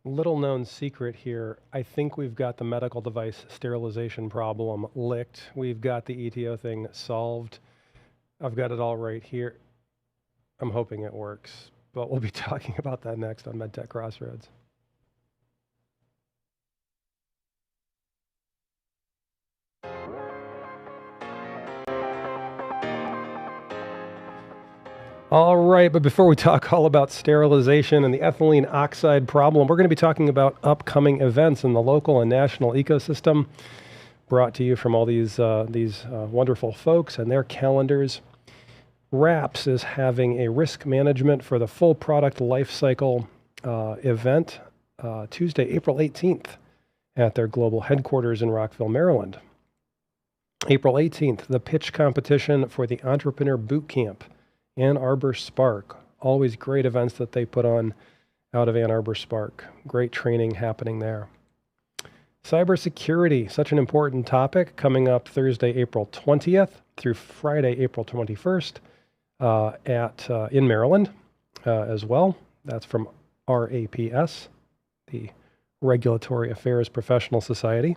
Little known secret here. I think we've got the medical device sterilization problem licked. We've got the ETO thing solved. I've got it all right here. I'm hoping it works, but we'll be talking about that next on MedTech Crossroads. All right, but before we talk all about sterilization and the ethylene oxide problem, we're going to be talking about upcoming events in the local and national ecosystem, brought to you from all these wonderful folks and their calendars. RAPS is having a risk management for the full product life cycle event Tuesday, April 18th at their global headquarters in Rockville, Maryland. April 18th, the pitch competition for the Entrepreneur Boot Camp. Ann Arbor Spark, always great events that they put on out of Ann Arbor Spark. Great training happening there. Cybersecurity, such an important topic, coming up Thursday, April 20th through Friday, April 21st in Maryland as well. That's from RAPS, the Regulatory Affairs Professional Society.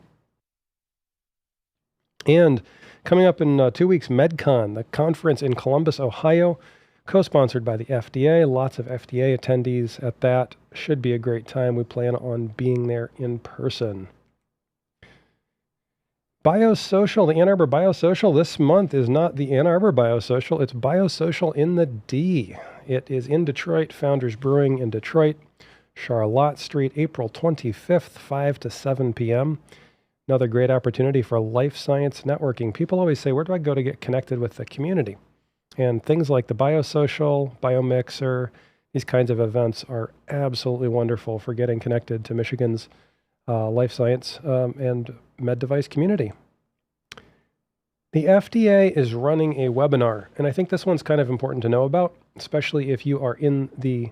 And coming up in 2 weeks, MedCon, the conference in Columbus, Ohio, co-sponsored by the FDA. Lots of FDA attendees at that. Should be a great time. We plan on being there in person. BioSocial, the Ann Arbor BioSocial this month is not the Ann Arbor BioSocial, it's BioSocial in the D. It is in Detroit, Founders Brewing in Detroit, Charlotte Street, April 25th, 5 to 7 p.m. Another great opportunity for life science networking. People always say, where do I go to get connected with the community? And things like the BioSocial, BioMixer, these kinds of events are absolutely wonderful for getting connected to Michigan's life science and med device community. The FDA is running a webinar, and I think this one's kind of important to know about, especially if you are in the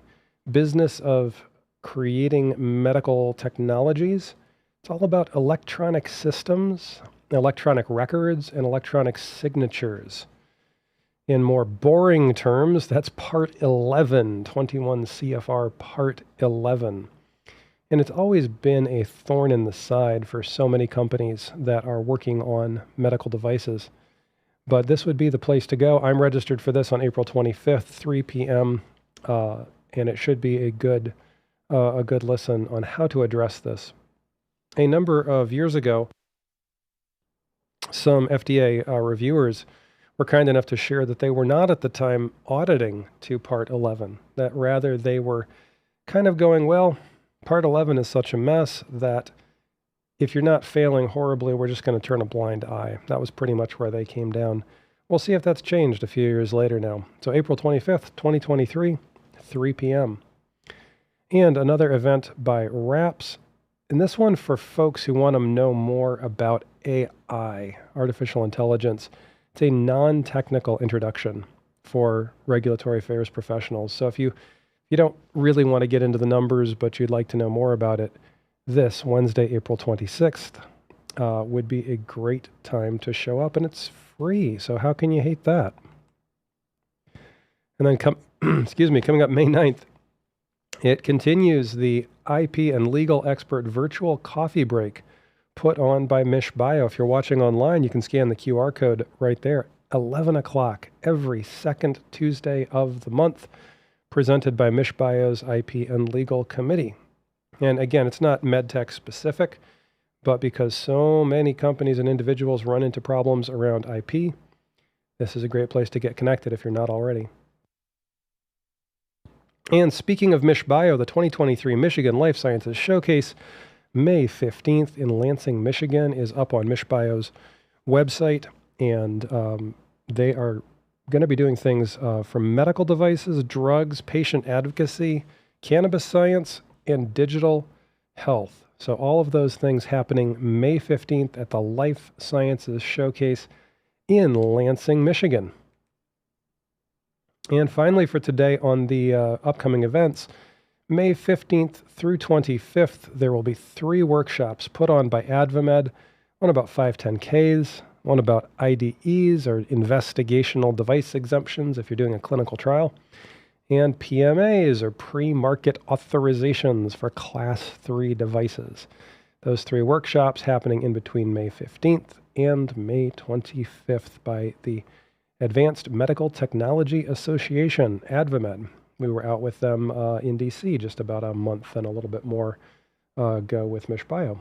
business of creating medical technologies. It's all about electronic systems, electronic records, and electronic signatures. In more boring terms, that's Part 11, 21 CFR Part 11. And it's always been a thorn in the side for so many companies that are working on medical devices. But this would be the place to go. I'm registered for this on April 25th, 3 p.m., and it should be a good listen on how to address this. A number of years ago, some FDA reviewers were kind enough to share that they were not at the time auditing to Part 11, that rather they were kind of going, well, Part 11 is such a mess that if you're not failing horribly, we're just going to turn a blind eye. That was pretty much where they came down. We'll see if that's changed a few years later now. So April 25th, 2023, 3 p.m. And another event by RAPS. And this one for folks who want to know more about AI, artificial intelligence. It's a non-technical introduction for regulatory affairs professionals. So if you don't really want to get into the numbers, but you'd like to know more about it, this Wednesday, April 26th, would be a great time to show up, and it's free. So how can you hate that? And then coming up May 9th, it continues the IP and legal expert virtual coffee break put on by MishBio. If you're watching online, you can scan the QR code right there. 11 o'clock every second Tuesday of the month, presented by MishBio's IP and legal committee. And again, it's not MedTech specific, but because so many companies and individuals run into problems around IP, this is a great place to get connected if you're not already. And speaking of MishBio, the 2023 Michigan Life Sciences Showcase, May 15th in Lansing, Michigan, is up on MishBio's website, and they are going to be doing things from medical devices, drugs, patient advocacy, cannabis science, and digital health. So all of those things happening May 15th at the Life Sciences Showcase in Lansing, Michigan. And finally for today on the upcoming events, May 15th through 25th, there will be 3 workshops put on by AdvaMed, one about 510Ks, one about IDEs or investigational device exemptions if you're doing a clinical trial, and PMAs, or pre-market authorizations for Class 3 devices. Those 3 workshops happening in between May 15th and May 25th by the Advanced Medical Technology Association, AdvaMed. We were out with them in DC just about a month and a little bit more ago with MishBio.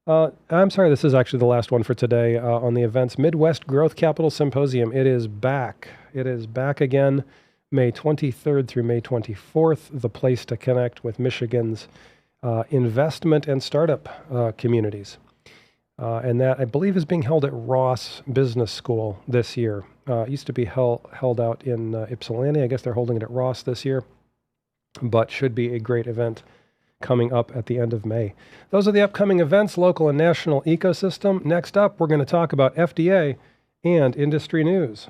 I'm sorry, this is actually the last one for today on the events. Midwest Growth Capital Symposium. It is back. It is back again, May 23rd through May 24th, the place to connect with Michigan's investment and startup communities. And that, I believe, is being held at Ross Business School this year. It used to be held out in Ypsilanti. I guess they're holding it at Ross this year, but should be a great event coming up at the end of May. Those are the upcoming events, local and national ecosystem. Next up, we're going to talk about FDA and industry news.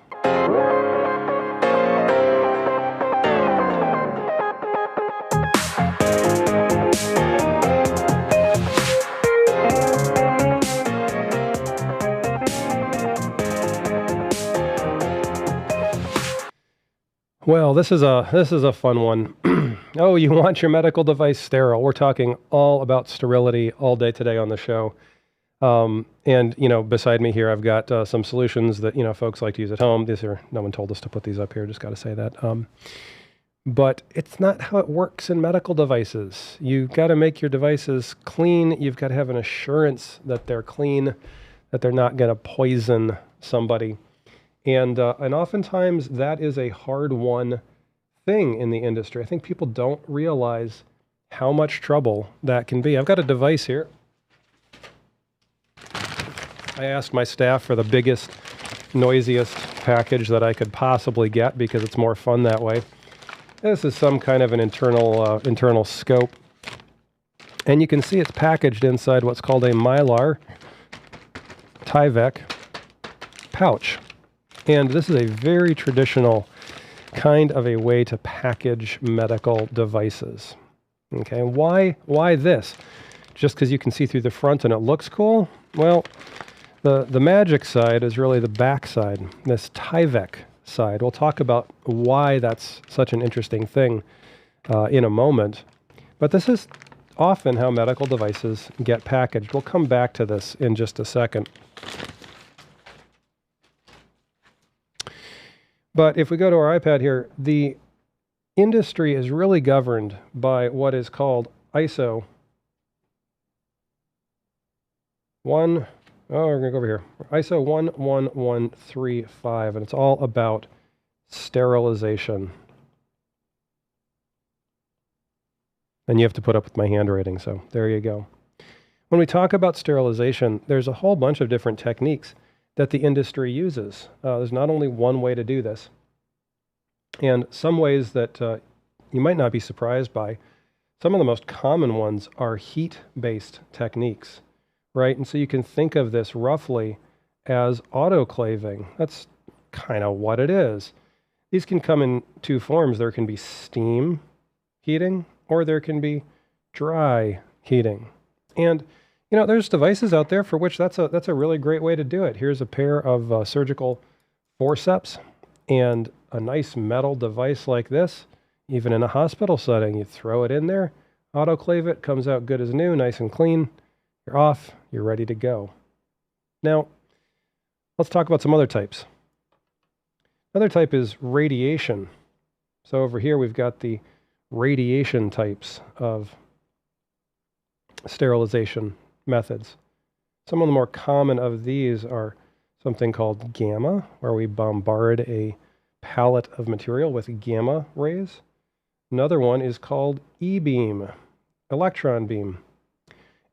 Well, this is a fun one. Oh, you want your medical device sterile. We're talking all about sterility all day today on the show. And, beside me here, I've got some solutions that, folks like to use at home. No one told us to put these up here, just got to say that. But it's not how it works in medical devices. You've got to make your devices clean. You've got to have an assurance that they're clean, that they're not going to poison somebody. And oftentimes that is a hard-won thing in the industry. I think people don't realize how much trouble that can be. I've got a device here. I asked my staff for the biggest, noisiest package that I could possibly get because it's more fun that way. This is some kind of an internal scope. And you can see it's packaged inside what's called a Mylar Tyvek pouch. And this is a very traditional kind of a way to package medical devices. Okay, why this? Just because you can see through the front and it looks cool? Well, the magic side is really the back side, this Tyvek side. We'll talk about why that's such an interesting thing in a moment. But this is often how medical devices get packaged. We'll come back to this in just a second. But if we go to our iPad here, the industry is really governed by what is called ISO we're going to go over here. ISO 11135, and it's all about sterilization. And you have to put up with my handwriting, so there you go. When we talk about sterilization, there's a whole bunch of different techniques that the industry uses. There's not only one way to do this. And some ways that you might not be surprised by, some of the most common ones are heat-based techniques, right? And so you can think of this roughly as autoclaving. That's kind of what it is. These can come in 2 forms. There can be steam heating, or there can be dry heating. And there's devices out there for which that's a really great way to do it. Here's a pair of surgical forceps and a nice metal device like this. Even in a hospital setting, you throw it in there, autoclave it, comes out good as new, nice and clean. You're off, you're ready to go. Now, let's talk about some other types. Another type is radiation. So over here we've got the radiation types of sterilization methods. Some of the more common of these are something called gamma, where we bombard a pallet of material with gamma rays. Another one is called E-beam, electron beam.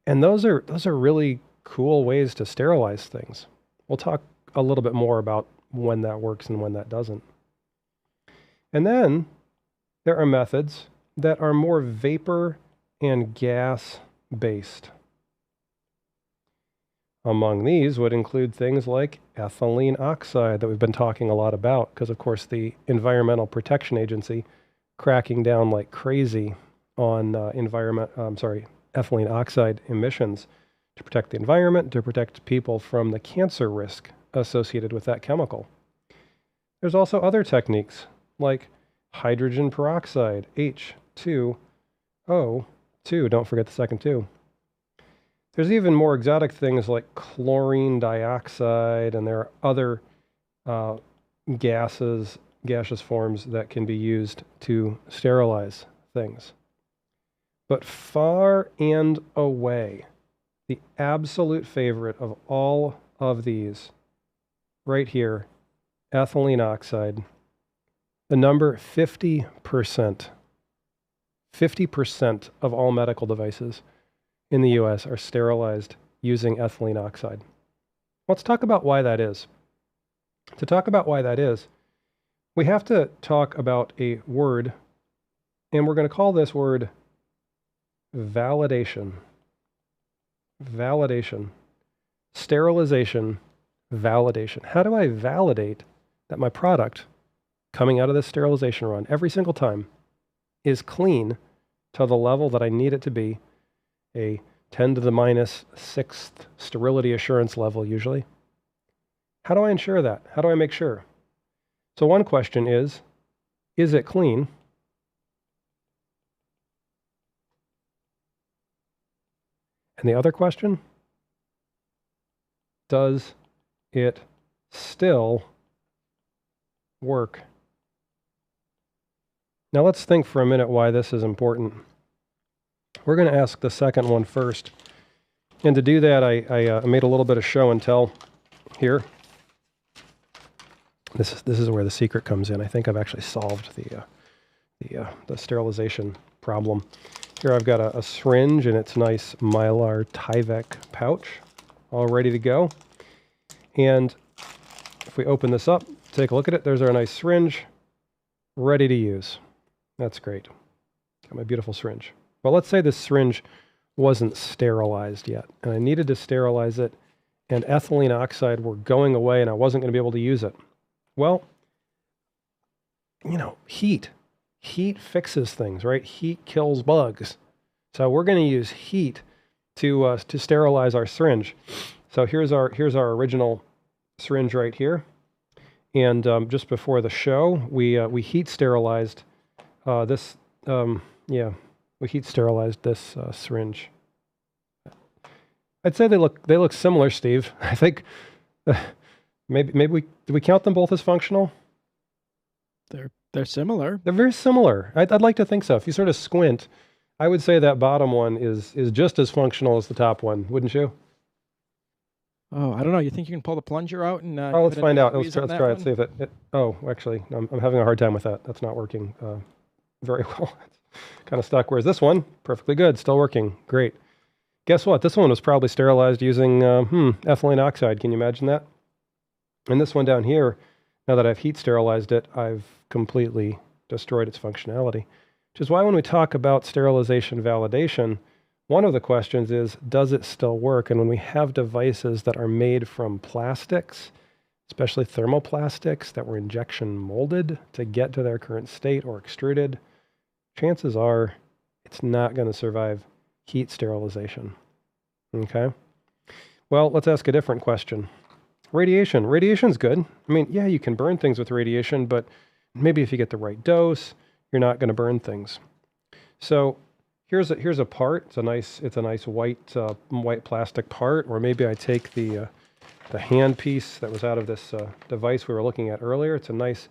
And those are really cool ways to sterilize things. We'll talk a little bit more about when that works and when that doesn't. And then there are methods that are more vapor and gas based. Among these would include things like ethylene oxide that we've been talking a lot about because, of course, the Environmental Protection Agency cracking down like crazy on ethylene oxide emissions to protect the environment, to protect people from the cancer risk associated with that chemical. There's also other techniques like hydrogen peroxide, H2O2. Don't forget the second 2. There's even more exotic things like chlorine dioxide, and there are other gaseous forms that can be used to sterilize things. But far and away, the absolute favorite of all of these, right here, ethylene oxide, the number 50%. 50% of all medical devices in the US are sterilized using ethylene oxide. Let's talk about why that is. To talk about why that is, we have to talk about a word, and we're going to call this word validation. Validation. Sterilization, validation. How do I validate that my product coming out of this sterilization run every single time is clean to the level that I need it to be, a 10 to the minus 6th sterility assurance level usually? How do I ensure that? How do I make sure? So one question is it clean? And the other question, does it still work? Now let's think for a minute why this is important. We're going to ask the second one first. And to do that, I made a little bit of show and tell here. This is where the secret comes in. I think I've actually solved the sterilization problem. Here I've got a syringe in its nice Mylar Tyvek pouch, all ready to go. And if we open this up, take a look at it, there's our nice syringe, ready to use. That's great. Got my beautiful syringe. Well, let's say this syringe wasn't sterilized yet, and I needed to sterilize it, and ethylene oxide were going away, and I wasn't going to be able to use it. Well, you know, heat. Heat fixes things, right? Heat kills bugs. So we're going to use heat to sterilize our syringe. So here's our original syringe right here. And just before the show, we heat sterilized this. We heat sterilized this syringe. I'd say they look similar, Steve. I think maybe did we count them both as functional? They're similar. They're very similar. I'd like to think so. If you sort of squint, I would say that bottom one is just as functional as the top one, wouldn't you? Oh, I don't know. You think you can pull the plunger out and? Let's find out. Let's try it. See if it. Oh, actually, I'm having a hard time with that. That's not working very well. It's kind of stuck. Whereas this one, perfectly good, still working. Great. Guess what? This one was probably sterilized using ethylene oxide. Can you imagine that? And this one down here, now that I've heat sterilized it, I've completely destroyed its functionality. Which is why when we talk about sterilization validation, one of the questions is, does it still work? And when we have devices that are made from plastics, especially thermoplastics that were injection molded to get to their current state or extruded, chances are it's not going to survive heat sterilization. Okay? Well, let's ask a different question. Radiation. Radiation's good. I mean, yeah, you can burn things with radiation, but maybe if you get the right dose, you're not going to burn things. So here's a part. It's a nice white plastic part. Or maybe I take the hand piece that was out of this device we were looking at earlier. It's a nice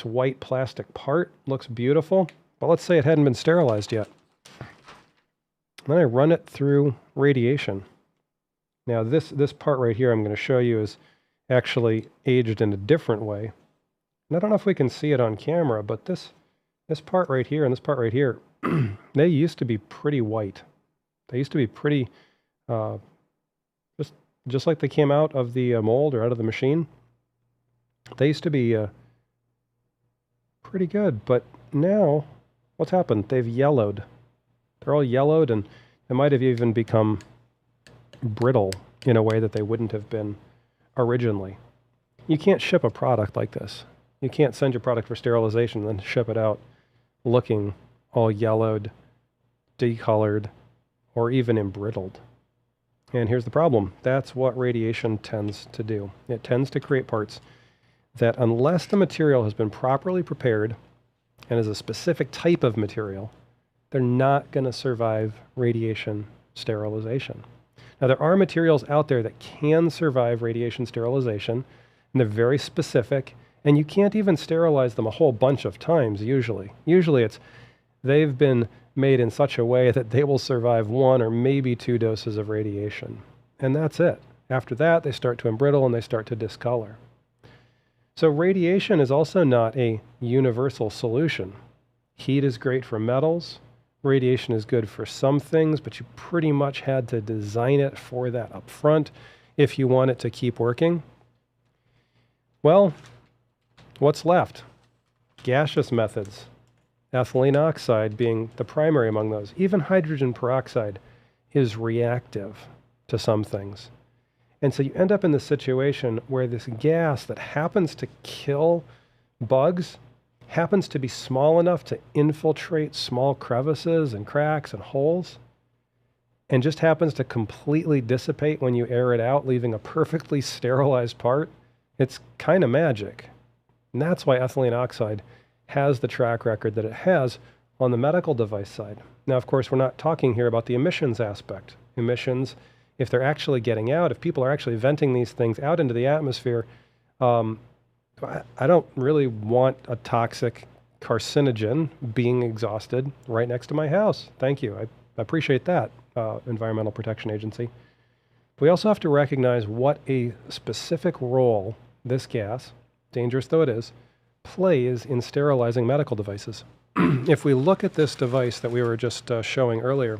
white plastic part. Looks beautiful. But let's say it hadn't been sterilized yet. Then I run it through radiation. Now this part right here I'm going to show you is actually aged in a different way. And I don't know if we can see it on camera, but this part right here and this part right here, they used to be pretty white. They used to be pretty, just like they came out of the mold or out of the machine. They used to be pretty good, but now what's happened? They've yellowed. They're all yellowed, and they might have even become brittle in a way that they wouldn't have been originally. You can't ship a product like this. You can't send your product for sterilization and then ship it out looking all yellowed, decolored, or even embrittled. And here's the problem. That's what radiation tends to do. It tends to create parts that, unless the material has been properly prepared and is a specific type of material, they're not going to survive radiation sterilization. Now, there are materials out there that can survive radiation sterilization, and they're very specific, and you can't even sterilize them a whole bunch of times usually. Usually they've been made in such a way that they will survive 1 or maybe 2 doses of radiation, and that's it. After that, they start to embrittle and they start to discolor. So radiation is also not a universal solution. Heat is great for metals. Radiation is good for some things, but you pretty much had to design it for that up front if you want it to keep working. Well, what's left? Gaseous methods. Ethylene oxide being the primary among those. Even hydrogen peroxide is reactive to some things. And so you end up in this situation where this gas that happens to kill bugs happens to be small enough to infiltrate small crevices and cracks and holes, and just happens to completely dissipate when you air it out, leaving a perfectly sterilized part. It's kind of magic. And that's why ethylene oxide has the track record that it has on the medical device side. Now, of course, we're not talking here about the emissions aspect. Emissions, if they're actually getting out, if people are actually venting these things out into the atmosphere, I don't really want a toxic carcinogen being exhausted right next to my house. Thank you. I appreciate that, Environmental Protection Agency. We also have to recognize what a specific role this gas, dangerous though it is, plays in sterilizing medical devices. If we look at this device that we were just showing earlier,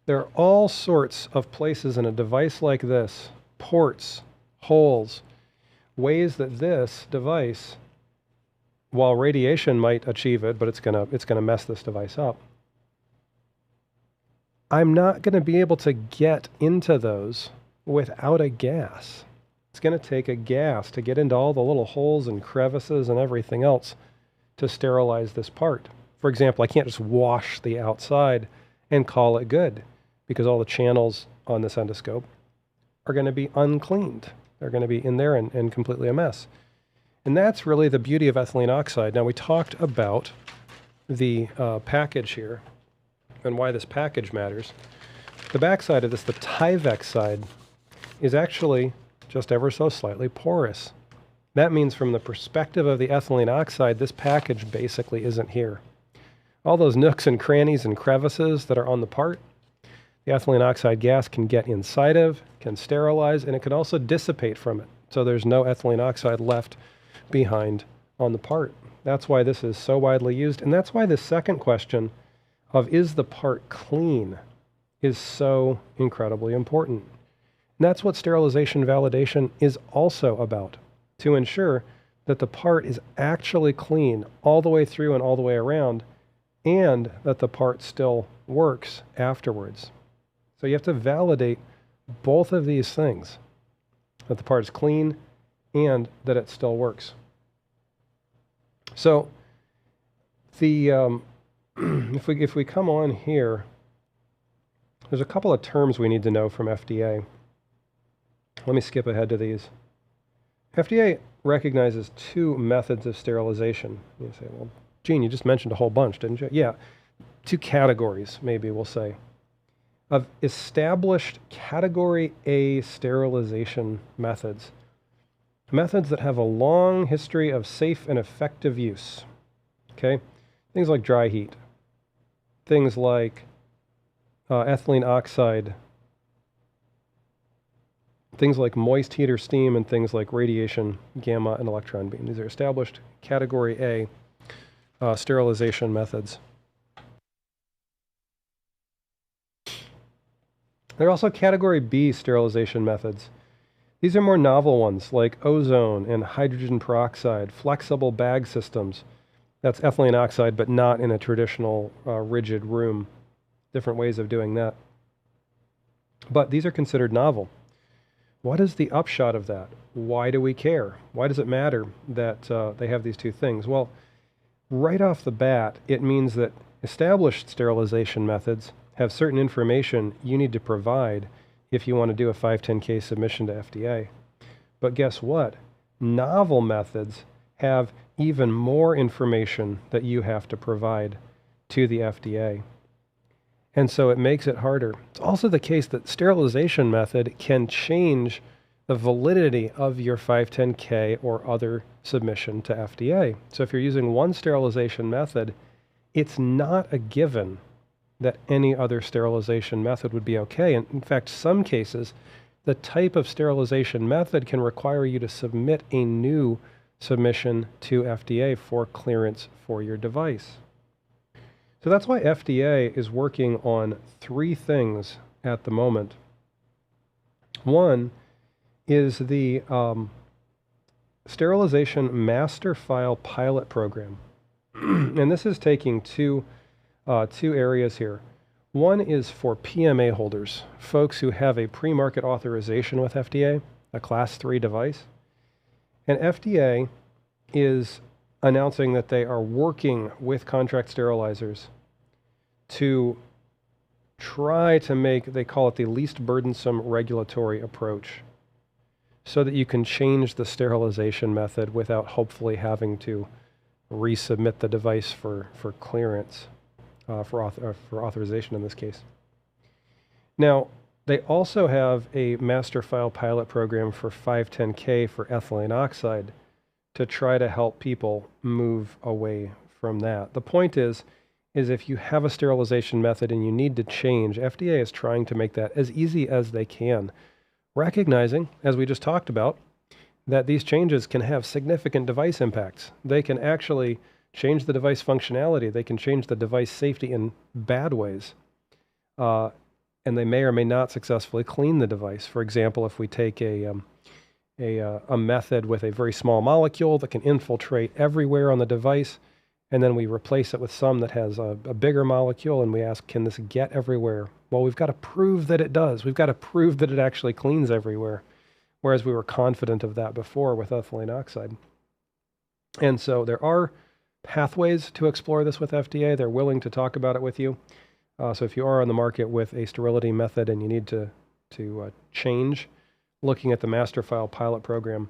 there are all sorts of places in a device like this, ports, holes, ways that this device, while radiation might achieve it, but it's gonna mess this device up. I'm not gonna be able to get into those without a gas. It's gonna take a gas to get into all the little holes and crevices and everything else to sterilize this part. For example, I can't just wash the outside and call it good, because all the channels on this endoscope are gonna be uncleaned. They're going to be in there and completely a mess. And that's really the beauty of ethylene oxide. Now, we talked about the package here and why this package matters. The backside of this, the Tyvek side, is actually just ever so slightly porous. That means from the perspective of the ethylene oxide, this package basically isn't here. All those nooks and crannies and crevices that are on the part, the ethylene oxide gas can get inside of, can sterilize, and it can also dissipate from it. So there's no ethylene oxide left behind on the part. That's why this is so widely used. And that's why the second question of is the part clean is so incredibly important. And that's what sterilization validation is also about, to ensure that the part is actually clean all the way through and all the way around, and that the part still works afterwards. So you have to validate both of these things, that the part is clean and that it still works. So the if we come on here, there's a couple of terms we need to know from FDA. Let me skip ahead to these. FDA recognizes 2 methods of sterilization. You say, well, Gene, you just mentioned a whole bunch, didn't you? Yeah, 2 categories, maybe we'll say, of established Category A sterilization methods. Methods that have a long history of safe and effective use. Okay? Things like dry heat. Things like ethylene oxide. Things like moist heat or steam, and things like radiation, gamma, and electron beam. These are established Category A sterilization methods. There are also Category B sterilization methods. These are more novel ones like ozone and hydrogen peroxide, flexible bag systems. That's ethylene oxide, but not in a traditional rigid room. Different ways of doing that. But these are considered novel. What is the upshot of that? Why do we care? Why does it matter that they have these 2 things? Well, right off the bat, it means that established sterilization methods have certain information you need to provide if you want to do a 510(k) submission to FDA. But guess what? Novel methods have even more information that you have to provide to the FDA. And so it makes it harder. It's also the case that sterilization method can change the validity of your 510K or other submission to FDA. So if you're using one sterilization method, it's not a given that any other sterilization method would be okay. And in fact, some cases, the type of sterilization method can require you to submit a new submission to FDA for clearance for your device. So that's why FDA is working on three things at the moment. One is the Sterilization Master File Pilot Program. And this is taking two areas here. One is for PMA holders, folks who have a pre-market authorization with FDA, a Class 3 device. And FDA is announcing that they are working with contract sterilizers to try to make, they call it the least burdensome regulatory approach, so that you can change the sterilization method without hopefully having to resubmit the device for clearance, for authorization in this case. Now, they also have a master file pilot program for 510K for ethylene oxide to try to help people move away from that. The point is if you have a sterilization method and you need to change, FDA is trying to make that as easy as they can, recognizing, as we just talked about, that these changes can have significant device impacts. They can actually change the device functionality. They can change the device safety in bad ways. And they may or may not successfully clean the device. For example, if we take a method with a very small molecule that can infiltrate everywhere on the device, and then we replace it with some that has a bigger molecule, and we ask, can this get everywhere? Well, we've got to prove that it does. We've got to prove that it actually cleans everywhere, whereas we were confident of that before with ethylene oxide. And so there are pathways to explore this with FDA. They're willing to talk about it with you. So if you are on the market with a sterility method and you need to change, looking at the master file pilot program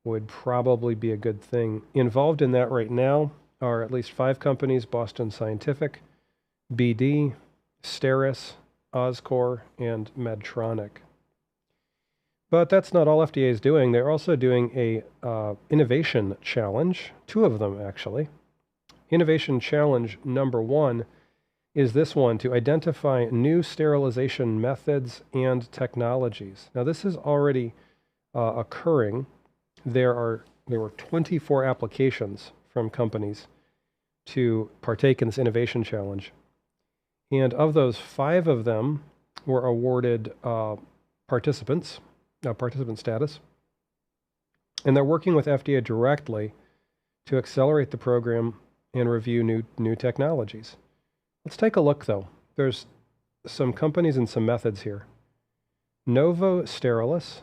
would probably be a good thing. Involved in that right now are at least 5 companies: Boston Scientific, BD, Steris, Oscor, and Medtronic. But that's not all FDA is doing. They're also doing a innovation challenge, 2 of them actually. Innovation challenge number 1 is this one, to identify new sterilization methods and technologies. Now this is already occurring. There were 24 applications from companies to partake in this innovation challenge. And of those, 5 of them were awarded participant status. And they're working with FDA directly to accelerate the program and review new technologies. Let's take a look though. There's some companies and some methods here. Novo Sterilis,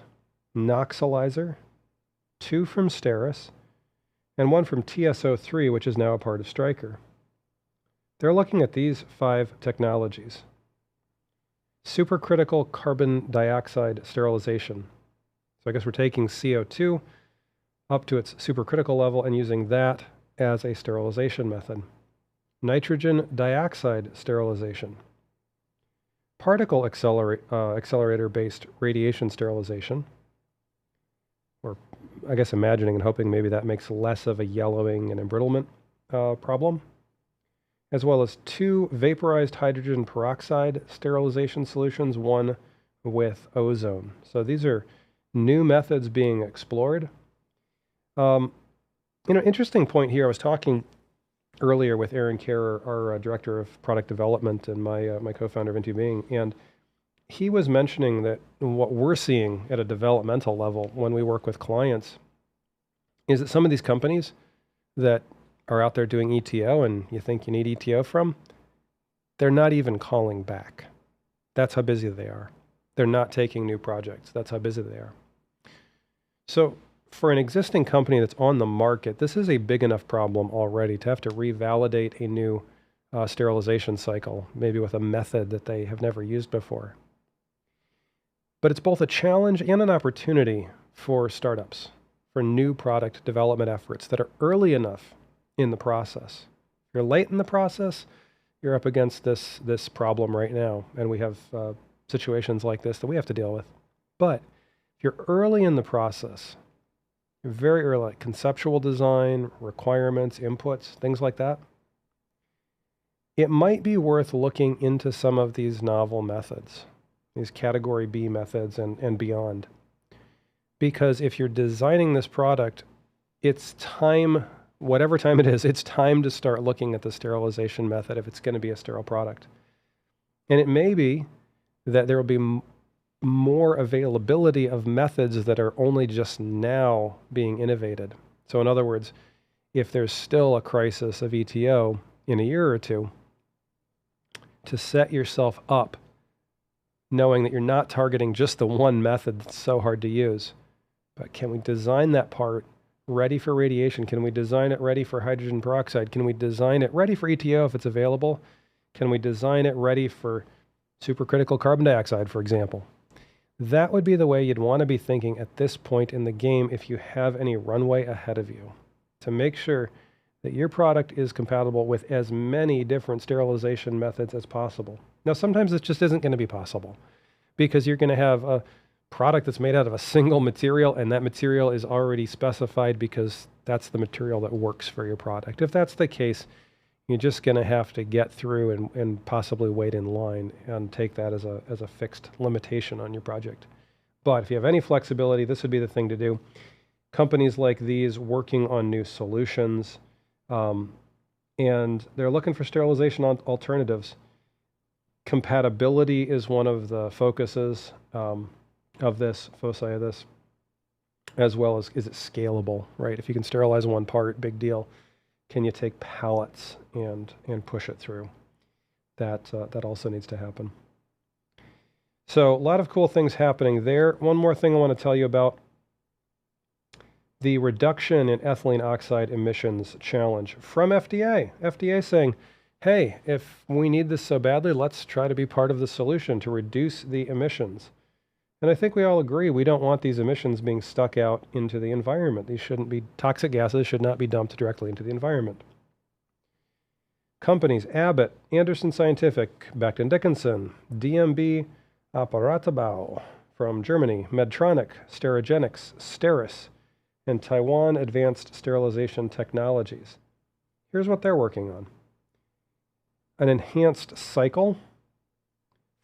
Noxalizer, 2 from Steris, and 1 from TSO3, which is now a part of Stryker. They're looking at these 5 technologies. Supercritical carbon dioxide sterilization. So I guess we're taking CO2 up to its supercritical level and using that as a sterilization method. Nitrogen dioxide sterilization. Particle accelerator-based radiation sterilization. Or I guess imagining and hoping maybe that makes less of a yellowing and embrittlement problem. As well as 2 vaporized hydrogen peroxide sterilization solutions, 1 with ozone. So these are new methods being explored. Interesting point here. I was talking earlier with Aaron Kerr, our director of product development and my co-founder of Into Being, and he was mentioning that what we're seeing at a developmental level when we work with clients is that some of these companies that are out there doing ETO and you think you need ETO from, they're not even calling back. That's how busy they are. They're not taking new projects. That's how busy they are. So for an existing company that's on the market, this is a big enough problem already to have to revalidate a new sterilization cycle, maybe with a method that they have never used before. But it's both a challenge and an opportunity for startups, for new product development efforts that are early enough in the process. If you're late in the process, you're up against this problem right now, and we have situations like this that we have to deal with. But if you're early in the process, you're very early, like conceptual design, requirements, inputs, things like that, it might be worth looking into some of these novel methods, these category B methods and beyond. Because if you're designing this product, it's time, whatever time it is, it's time to start looking at the sterilization method if it's going to be a sterile product. And it may be that there will be more availability of methods that are only just now being innovated. So in other words, if there's still a crisis of ETO in a year or two, to set yourself up knowing that you're not targeting just the one method that's so hard to use, but can we design that part ready for radiation? Can we design it ready for hydrogen peroxide? Can we design it ready for ETO if it's available? Can we design it ready for supercritical carbon dioxide, for example? That would be the way you'd want to be thinking at this point in the game if you have any runway ahead of you, to make sure that your product is compatible with as many different sterilization methods as possible. Now, sometimes this just isn't going to be possible because you're going to have a product that's made out of a single material, and that material is already specified because that's the material that works for your product. If that's the case, you're just going to have to get through and possibly wait in line and take that as a fixed limitation on your project. But if you have any flexibility, this would be the thing to do. Companies like these working on new solutions, and they're looking for sterilization alternatives. Compatibility is one of the focuses of this, foci of this, as well as is it scalable, right? If you can sterilize one part, big deal. Can you take pallets and push it through? That also needs to happen. So a lot of cool things happening there. One more thing I want to tell you about. The reduction in ethylene oxide emissions challenge from FDA. FDA saying, hey, if we need this so badly, let's try to be part of the solution to reduce the emissions. And I think we all agree we don't want these emissions being stuck out into the environment. These shouldn't be toxic gases, should not be dumped directly into the environment. Companies, Abbott, Anderson Scientific, Becton Dickinson, DMB Apparatabau from Germany, Medtronic, Sterigenics, Steris, and Taiwan Advanced Sterilization Technologies. Here's what they're working on. An enhanced cycle,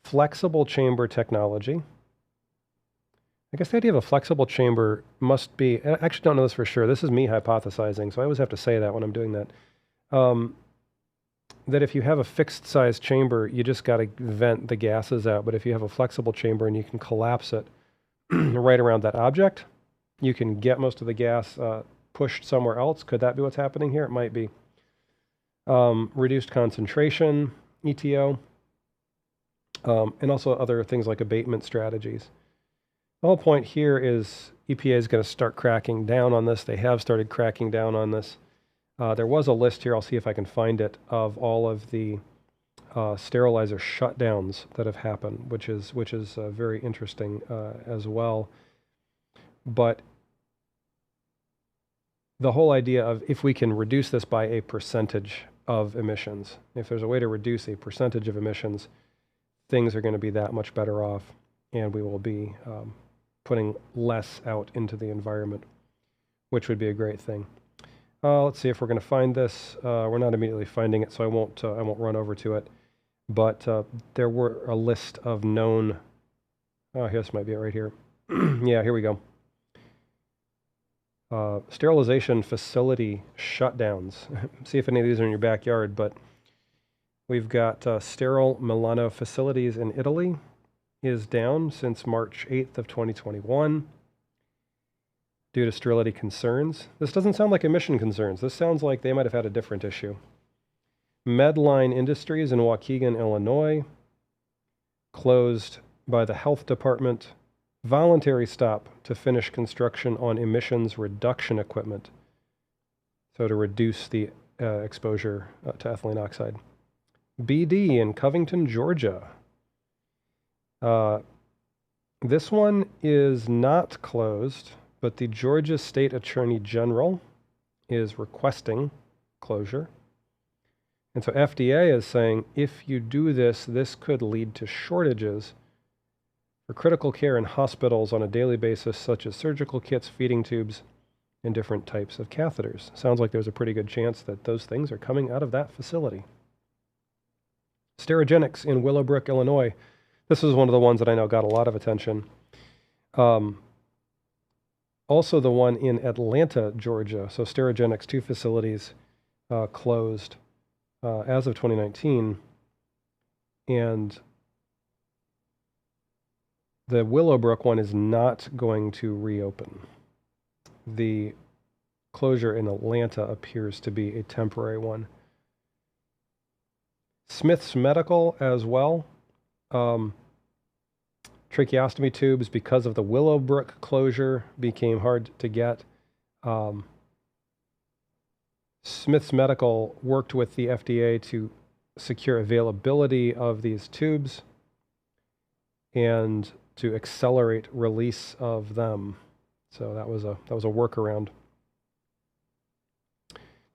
flexible chamber technology. I guess the idea of a flexible chamber must be, I actually don't know this for sure. This is me hypothesizing, so I always have to say that when I'm doing that. That if you have a fixed size chamber, you just got to vent the gases out. But if you have a flexible chamber and you can collapse it right around that object, you can get most of the gas pushed somewhere else. Could that be what's happening here? It might be. Reduced concentration, ETO, and also other things like abatement strategies. The whole point here is EPA is going to start cracking down on this. They have started cracking down on this. There was a list here, I'll see if I can find it, of all of the sterilizer shutdowns that have happened, which is very interesting as well. But the whole idea of if we can reduce this by a percentage of emissions, if there's a way to reduce a percentage of emissions, things are going to be that much better off, and we will be putting less out into the environment, which would be a great thing. Let's see if we're going to find this. We're not immediately finding it, so I won't run over to it. But there were a list of known. Oh, this might be it right here. Yeah, here we go. Sterilization facility shutdowns. See if any of these are in your backyard. But we've got sterile Milano facilities in Italy is down since March 8th of 2021 due to sterility concerns. This doesn't sound like emission concerns. This sounds like they might have had a different issue. Medline Industries in Waukegan, Illinois, closed by the health department. Voluntary stop to finish construction on emissions reduction equipment. So to reduce the exposure to ethylene oxide. BD in Covington, Georgia. This one is not closed. but the Georgia State Attorney General is requesting closure. And so FDA is saying, if you do this, this could lead to shortages for critical care in hospitals on a daily basis, such as surgical kits, feeding tubes, and different types of catheters. Sounds like there's a pretty good chance that those things are coming out of that facility. Sterigenics in Willowbrook, Illinois. This is one of the ones that I know got a lot of attention. Also the one in Atlanta, Georgia. So Sterigenics, 2 facilities closed as of 2019. And the Willowbrook one is not going to reopen. The closure in Atlanta appears to be a temporary one. Smith's Medical as well. Tracheostomy tubes, because of the Willowbrook closure, became hard to get. Smith's Medical worked with the FDA to secure availability of these tubes and to accelerate release of them. So that was a workaround.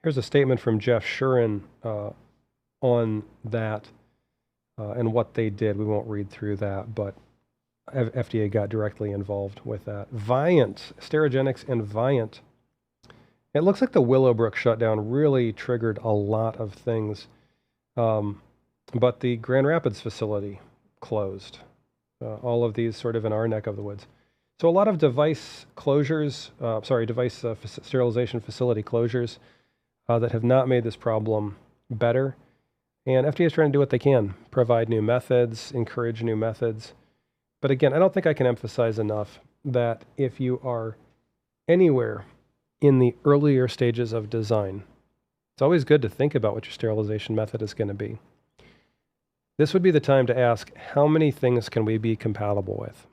Here's a statement from Jeff Shuren on that and what they did. We won't read through that, but FDA got directly involved with that. Viant, Sterigenics and Viant. It looks like the Willowbrook shutdown really triggered a lot of things, but the Grand Rapids facility closed. All of these sort of in our neck of the woods. So a lot of device closures, sterilization facility closures that have not made this problem better. And FDA is trying to do what they can, provide new methods, encourage new methods. But again, I don't think I can emphasize enough that if you are anywhere in the earlier stages of design, it's always good to think about what your sterilization method is going to be. This would be the time to ask, how many things can we be compatible with?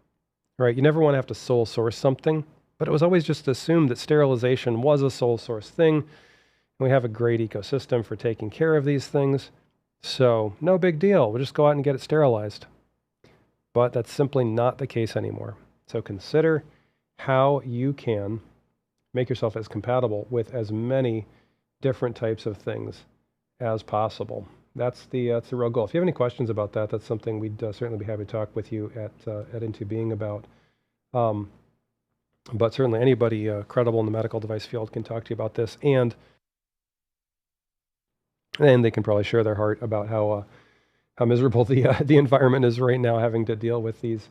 Right? You never want to have to sole source something, but it was always just assumed that sterilization was a sole source thing. And we have a great ecosystem for taking care of these things. So no big deal. We'll just go out and get it sterilized. But that's simply not the case anymore. So consider how you can make yourself as compatible with as many different types of things as possible. That's the real goal. If you have any questions about that, that's something we'd certainly be happy to talk with you at Into Being about. But certainly anybody credible in the medical device field can talk to you about this, and they can probably share their heart about how miserable the environment is right now, having to deal with these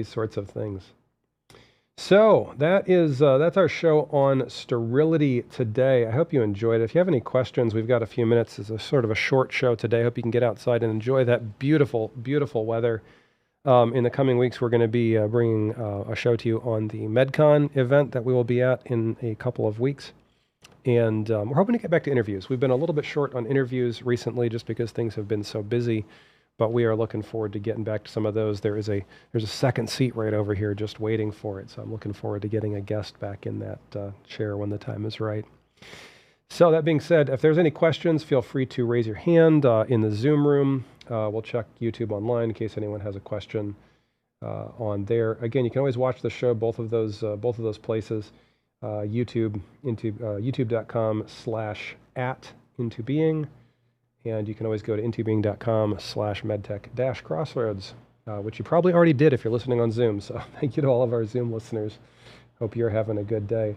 sorts of things. So that's our show on sterility today. I hope you enjoyed it. If you have any questions, we've got a few minutes. It's a sort of a short show today. I hope you can get outside and enjoy that beautiful, beautiful weather. In the coming weeks, we're going to be bringing a show to you on the MedCon event that we will be at in a couple of weeks. And we're hoping to get back to interviews. We've been a little bit short on interviews recently just because things have been so busy. But we are looking forward to getting back to some of those. There's a second seat right over here just waiting for it. So I'm looking forward to getting a guest back in that chair when the time is right. So that being said, if there's any questions, feel free to raise your hand in the Zoom room. We'll check YouTube online in case anyone has a question on there. Again, you can always watch the show both of those places. YouTube into youtube.com/@intobeing. And you can always go to intobeing.com/medtech-crossroads, which you probably already did if you're listening on Zoom. So thank you to all of our Zoom listeners. Hope you're having a good day.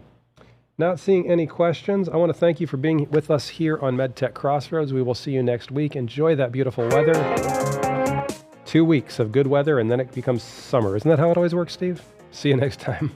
Not seeing any questions. I want to thank you for being with us here on MedTech Crossroads. We will see you next week. Enjoy that beautiful weather. 2 weeks of good weather, and then it becomes summer. Isn't that how it always works, Steve? See you next time.